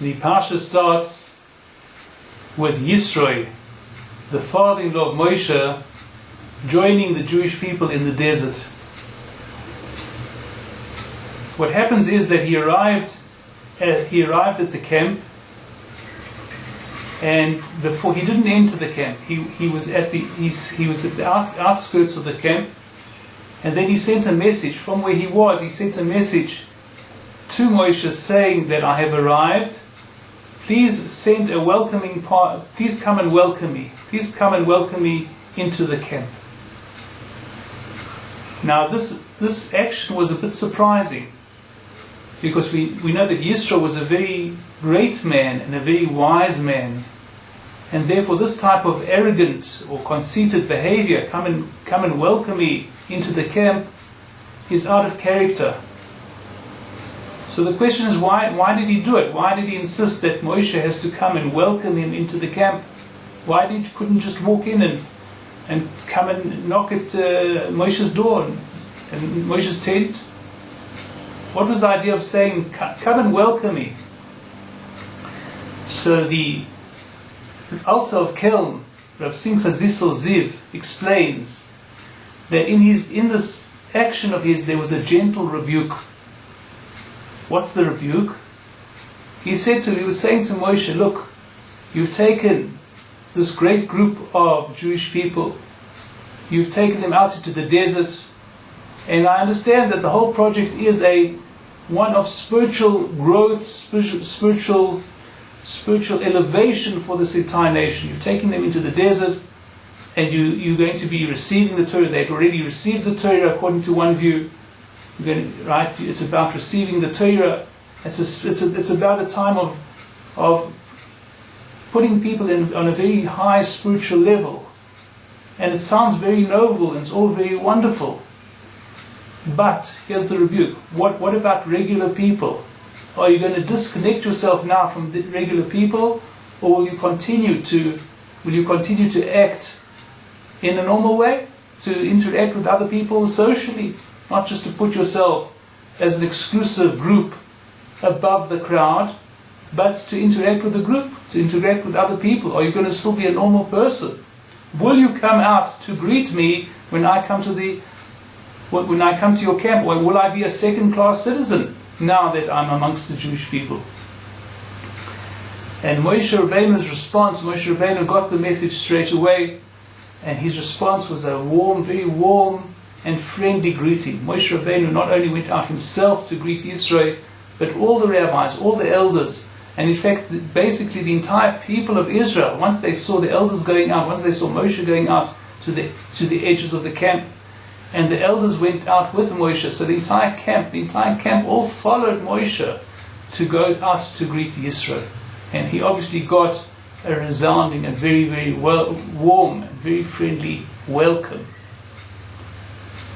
The Parsha starts with Yisro, the father-in-law of Moshe, joining the Jewish people in the desert. What happens is that he arrived at the camp, and before he didn't enter the camp, he was at the outskirts of the camp, and then he sent a message from where he was. He sent a message to Moshe saying that I have arrived. Please send a welcoming part. Please come and welcome me. Please come and welcome me into the camp. Now this action was a bit surprising, because we know that Yisro was a very great man and a very wise man, and therefore this type of arrogant or conceited behavior, come and welcome me into the camp, is out of character. So the question is, why did he do it? Why did he insist that Moshe has to come and welcome him into the camp? Why couldn't just walk in and come and knock at Moshe's door and Moshe's tent? What was the idea of saying, come and welcome me? So the Alter of Kelm, Rav Simcha Zissel Ziv, explains that in this action of his there was a gentle rebuke. What's the rebuke? He was saying to Moshe, look, you've taken this great group of Jewish people, you've taken them out into the desert, and I understand that the whole project is one of spiritual growth, spiritual elevation for this entire nation. You've taken them into the desert, and you're going to be receiving the Torah. They've already received the Torah according to one view. Right? It's about receiving the Torah. It's about a time of putting people on a very high spiritual level, and it sounds very noble and it's all very wonderful. But here's the rebuke: what about regular people? Are you going to disconnect yourself now from the regular people, or will you continue to act in a normal way, to interact with other people socially? Not just to put yourself as an exclusive group above the crowd, but to interact with the group, to interact with other people. Are you going to still be a normal person? Will you come out to greet me when I come to your camp? Or will I be a second-class citizen now that I'm amongst the Jewish people? And Moshe Rabbeinu's response, Moshe Rabbeinu got the message straight away, and his response was a very warm and friendly greeting. Moshe Rabbeinu not only went out himself to greet Yisro, but all the rabbis, all the elders, and in fact, basically the entire people of Israel. Once they saw the elders going out, once they saw Moshe going out to the edges of the camp, and the elders went out with Moshe, so the entire camp all followed Moshe to go out to greet Yisro, and he obviously got a resounding and very, very warm and very friendly welcome.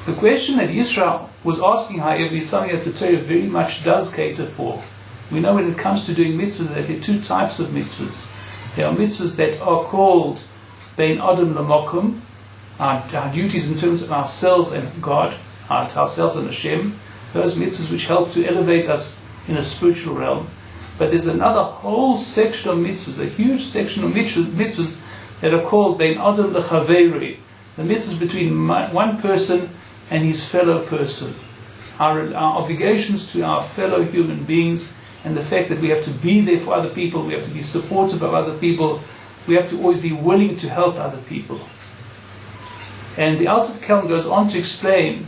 The question that Yisro was asking, however, is something that the Torah very much does cater for. We know when it comes to doing mitzvahs that there are two types of mitzvahs. There are mitzvahs that are called Bein Adam Lamokum, our duties in terms of ourselves and God, ourselves and Hashem, those mitzvahs which help to elevate us in a spiritual realm. But there's another whole section of mitzvahs, a huge section of mitzvahs that are called Bein Adam L'Chaveri, the mitzvahs between one person and his fellow person. Our obligations to our fellow human beings, and the fact that we have to be there for other people, we have to be supportive of other people, we have to always be willing to help other people. And the Alter of Kelm goes on to explain,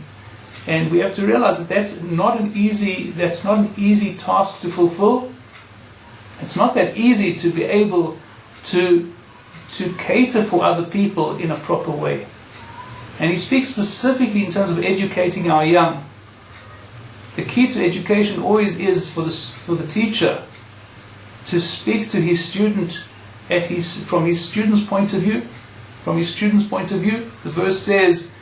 and we have to realize that that's not an easy task to fulfill. It's not that easy to be able to cater for other people in a proper way. And he speaks specifically in terms of educating our young. The key to education always is for the teacher to speak to his student from his student's point of view. From his student's point of view, the verse says,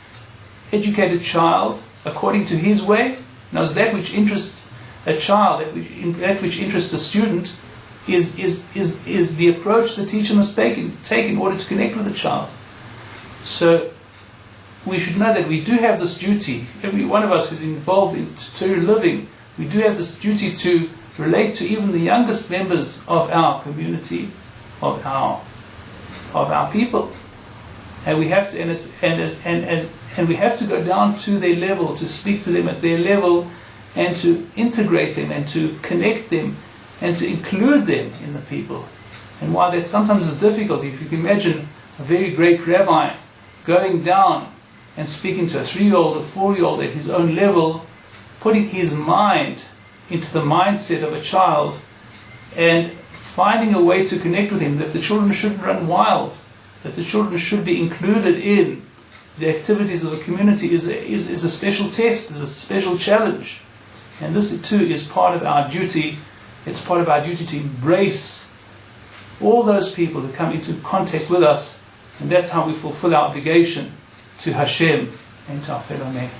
"Educate a child according to his way." Now, that which interests a child, that which interests a student, is the approach the teacher must take in order to connect with the child. So we should know that we do have this duty. Every one of us who's involved in Torah living, we do have this duty to relate to even the youngest members of our community, of our people. And we have to, and we have to go down to their level, to speak to them at their level, and to integrate them, and to connect them, and to include them in the people. And while that sometimes is difficult, if you can imagine a very great rabbi going down and speaking to a 3-year-old or 4-year-old at his own level, putting his mind into the mindset of a child, and finding a way to connect with him, that the children shouldn't run wild, that the children should be included in the activities of the community is a special test, is a special challenge. And this too is part of our duty. It's part of our duty to embrace all those people who come into contact with us, and that's how we fulfill our obligation to Hashem and to our fellow men.